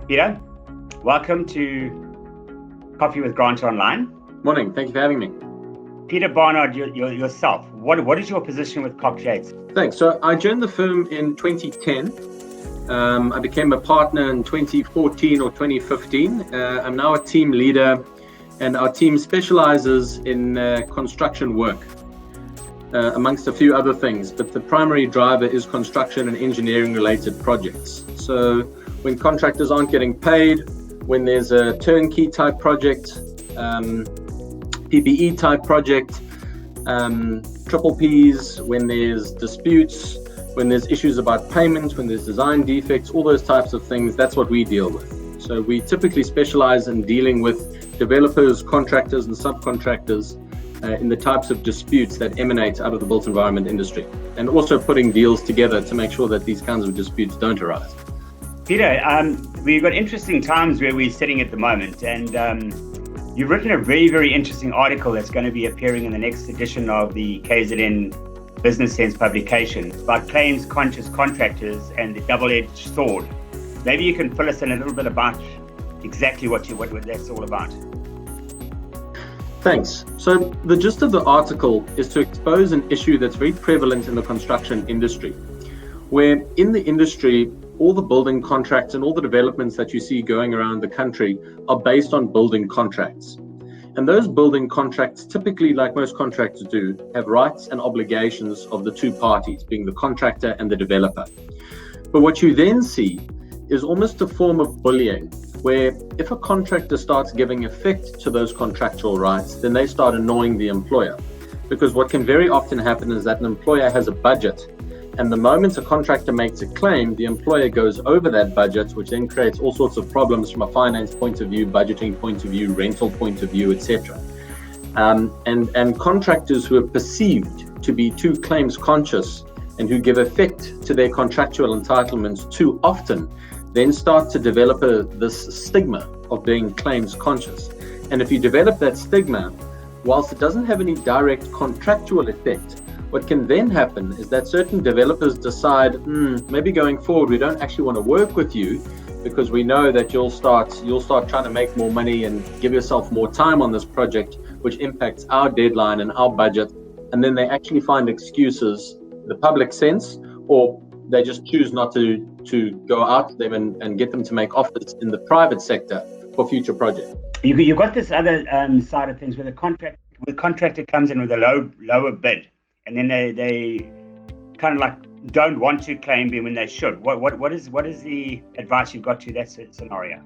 Peter, welcome to Coffee with Grant Online. Morning, thank you for having me. Peter Barnard, yourself, what is your position with contractors? Thanks. So I joined the firm in 2010. I became a partner in 2014 or 2015. I'm now a team leader, and our team specializes in construction work, amongst a few other things. But the primary driver is construction and engineering related projects. So when contractors aren't getting paid, when there's a turnkey type project, PPE type project, triple Ps, when there's disputes, when there's issues about payments, when there's design defects, all those types of things, that's what we deal with. So we typically specialize in dealing with developers, contractors, and subcontractors in the types of disputes that emanate out of the built environment industry, and also putting deals together to make sure that these kinds of disputes don't arise. Peter, we've got interesting times where we're sitting at the moment, and you've written a very, very interesting article that's going to be appearing in the next edition of the KZN Business Sense publication about claims-conscious contractors and the double-edged sword. Maybe you can fill us in a little bit about exactly what that's all about. Thanks. So the gist of the article is to expose an issue that's very prevalent in the construction industry, where in the industry, all the building contracts and all the developments that you see going around the country are based on building contracts. And those building contracts, typically, like most contractors do, have rights and obligations of the two parties, being the contractor and the developer. But what you then see is almost a form of bullying, where if a contractor starts giving effect to those contractual rights, then they start annoying the employer. Because what can very often happen is that an employer has a budget, and the moment a contractor makes a claim, the employer goes over that budget, which then creates all sorts of problems from a finance point of view, budgeting point of view, rental point of view, etc. And contractors who are perceived to be too claims conscious and who give effect to their contractual entitlements too often then start to develop this stigma of being claims conscious. And if you develop that stigma, whilst it doesn't have any direct contractual effect, what can then happen is that certain developers decide, maybe going forward, we don't actually want to work with you because we know that you'll start trying to make more money and give yourself more time on this project, which impacts our deadline and our budget. And then they actually find excuses in the public sense, or they just choose not to go out to them and get them to make offers in the private sector for future projects. You've got this other side of things where the contractor comes in with a lower bid, and then they kind of like don't want to claim when they should. What is the advice you've got to that scenario?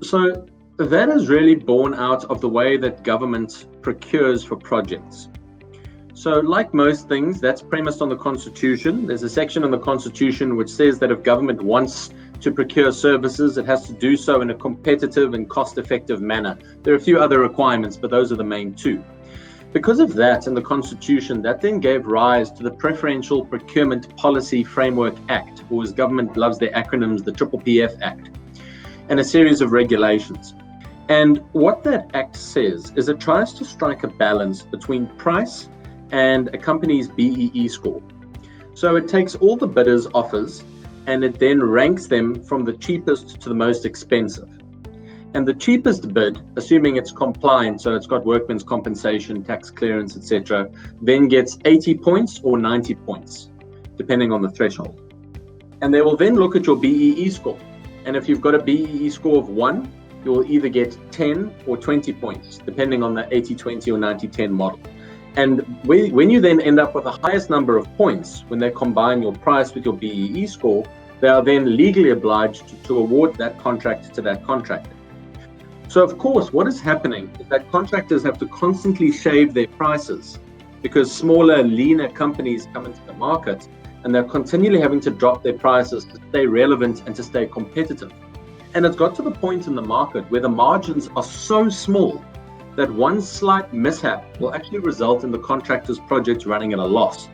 So that is really born out of the way that government procures for projects. So like most things, that's premised on the Constitution. There's a section in the Constitution which says that if government wants to procure services, it has to do so in a competitive and cost-effective manner. There are a few other requirements, but those are the main two. Because of that in the Constitution, that then gave rise to the Preferential Procurement Policy Framework Act, or as government loves their acronyms, the PPF Act, and a series of regulations. And what that act says is it tries to strike a balance between price and a company's BEE score. So it takes all the bidders' offers and it then ranks them from the cheapest to the most expensive. And the cheapest bid, assuming it's compliant, so it's got workman's compensation, tax clearance, etc., then gets 80 points or 90 points, depending on the threshold. And they will then look at your BEE score. And if you've got a BEE score of 1, you will either get 10 or 20 points, depending on the 80-20 or 90-10 model. And when you then end up with the highest number of points, when they combine your price with your BEE score, they are then legally obliged to award that contract to that contractor. So of course, what is happening is that contractors have to constantly shave their prices because smaller, leaner companies come into the market and they're continually having to drop their prices to stay relevant and to stay competitive. And it's got to the point in the market where the margins are so small that one slight mishap will actually result in the contractor's project running at a loss.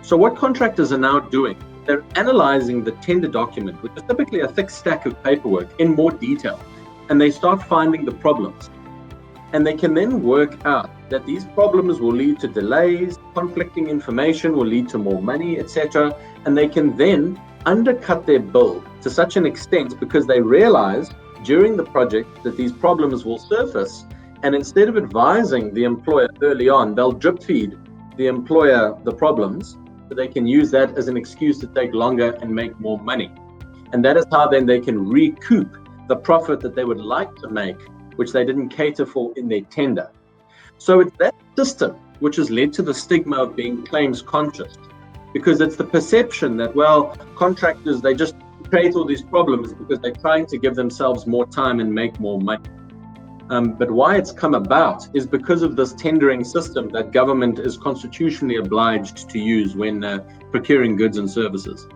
So what contractors are now doing, they're analyzing the tender document, which is typically a thick stack of paperwork, in more detail, and they start finding the problems. And they can then work out that these problems will lead to delays, conflicting information will lead to more money, etc. And they can then undercut their bill to such an extent because they realize during the project that these problems will surface. And instead of advising the employer early on, they'll drip feed the employer the problems, so they can use that as an excuse to take longer and make more money. And that is how then they can recoup the profit that they would like to make, which they didn't cater for in their tender. So it's that system which has led to the stigma of being claims conscious, because it's the perception that, well, contractors, they just create all these problems because they're trying to give themselves more time and make more money. But why it's come about is because of this tendering system that government is constitutionally obliged to use when procuring goods and services.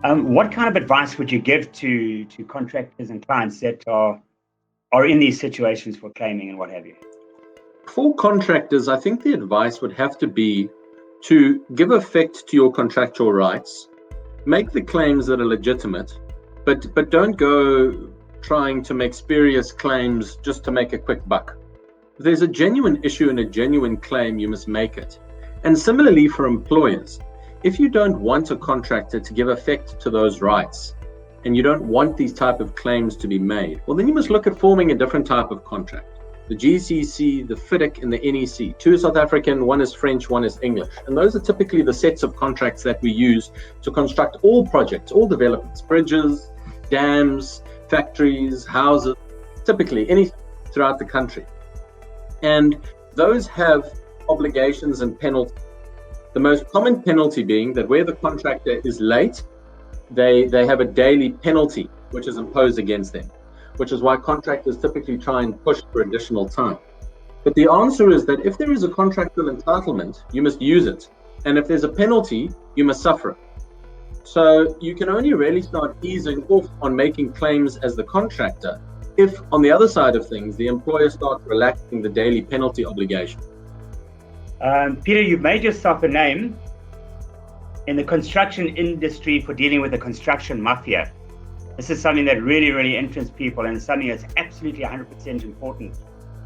What kind of advice would you give to contractors and clients that are in these situations for claiming and what have you? For contractors, I think the advice would have to be to give effect to your contractual rights, make the claims that are legitimate, but don't go trying to make spurious claims just to make a quick buck. If there's a genuine issue and a genuine claim, you must make it. And similarly for employers, if you don't want a contractor to give effect to those rights, and you don't want these type of claims to be made, well, then you must look at forming a different type of contract. The GCC, the FIDIC, and the NEC. Two are South African, one is French, one is English. And those are typically the sets of contracts that we use to construct all projects, all developments, bridges, dams, factories, houses, typically anything throughout the country. And those have obligations and penalties. The most common penalty being that where the contractor is late, they have a daily penalty which is imposed against them, which is why contractors typically try and push for additional time. But the answer is that if there is a contractual entitlement, you must use it. And if there's a penalty, you must suffer it. So you can only really start easing off on making claims as the contractor if, on the other side of things, the employer starts relaxing the daily penalty obligation. Peter, you've made yourself a name in the construction industry for dealing with the construction mafia. This is something that really, really interests people and something that's absolutely 100% important.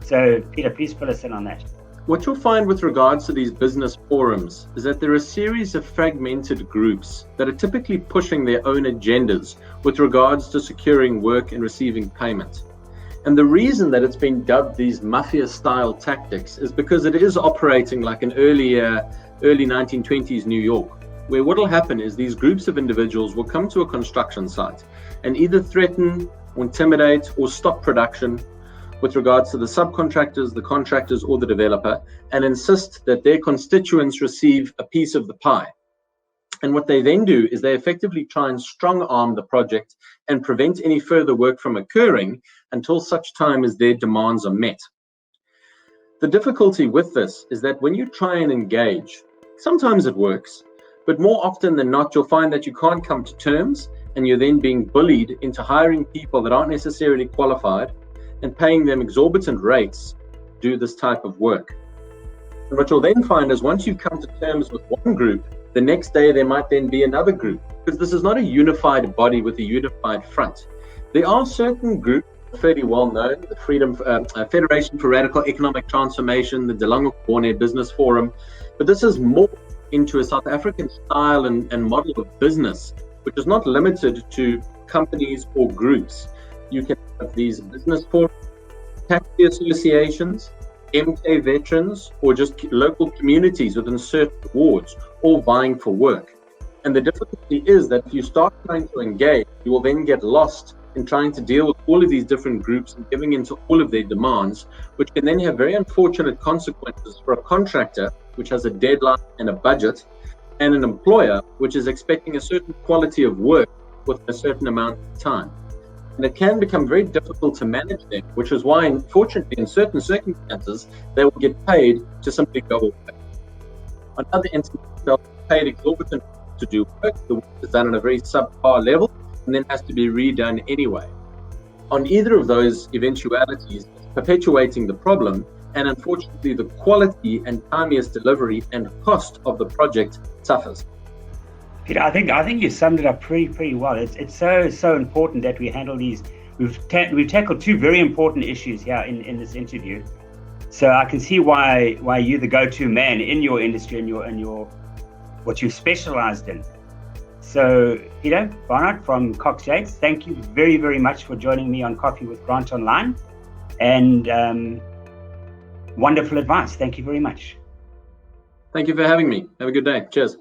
So, Peter, please fill us in on that. What you'll find with regards to these business forums is that there are a series of fragmented groups that are typically pushing their own agendas with regards to securing work and receiving payment. And the reason that it's been dubbed these mafia-style tactics is because it is operating like an early 1920s New York, where what will happen is these groups of individuals will come to a construction site and either threaten or intimidate or stop production with regards to the subcontractors, the contractors, or the developer, and insist that their constituents receive a piece of the pie. And what they then do is they effectively try and strong-arm the project and prevent any further work from occurring until such time as their demands are met. The difficulty with this is that when you try and engage, sometimes it works, but more often than not, you'll find that you can't come to terms, and you're then being bullied into hiring people that aren't necessarily qualified and paying them exorbitant rates to do this type of work. And what you'll then find is once you come to terms with one group, the next day there might then be another group, because this is not a unified body with a unified front. There are certain groups fairly well known, the Federation for Radical Economic Transformation, the DeLonge Business Forum, but this is more into a South African style and model of business, which is not limited to companies or groups. You can have these business forums, taxi associations, MK veterans, or just local communities within certain wards, all vying for work. And the difficulty is that if you start trying to engage, you will then get lost in trying to deal with all of these different groups and giving into all of their demands, which can then have very unfortunate consequences for a contractor, which has a deadline and a budget, and an employer, which is expecting a certain quality of work with a certain amount of time. And it can become very difficult to manage them, which is why, unfortunately, in certain circumstances, they will get paid to simply go away. On other instances, they'll get paid exorbitant to do work. The work is done on a very subpar level and then has to be redone anyway. On either of those eventualities, it's perpetuating the problem, and unfortunately, the quality and timeliest delivery and cost of the project suffers. Peter, I think you summed it up pretty well. It's so important that we handle these. We've tackled two very important issues here in this interview. So I can see why you're the go-to man in your industry and your what you've specialized in. So Peter Barnard from Cox Yates, thank you very, very much for joining me on Coffee with Grant Online, and wonderful advice. Thank you very much. Thank you for having me. Have a good day. Cheers.